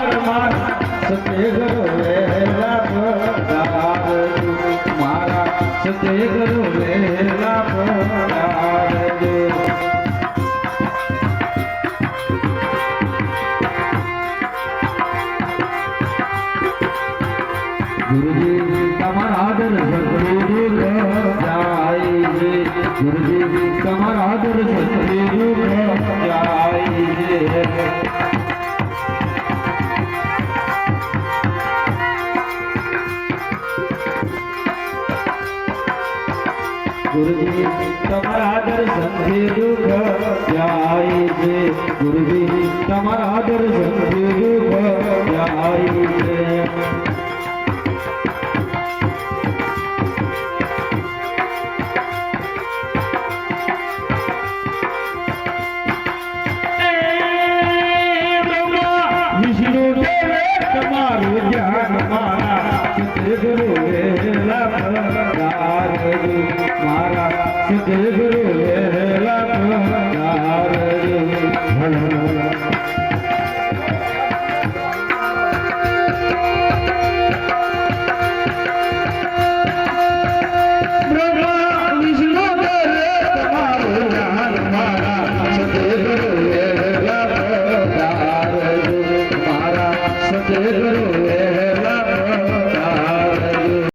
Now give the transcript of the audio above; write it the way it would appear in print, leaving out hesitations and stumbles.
સતગુરુ વેલા પધારજો મારા સતગુરુ વેલા પધારજો ગુરુજી તમારા દર્શન જાય છે ગુરુજી તમારા દર્શન જાય છે ગુરુજી તમારા દર્શનથી દુઃખ જાય છે ગુરુજી તમારા દર્શનથી દુઃખ જાય છે તમારું ધ્યાન મારા સતગુરુ વેલા પધારજો મારા સતગુરુ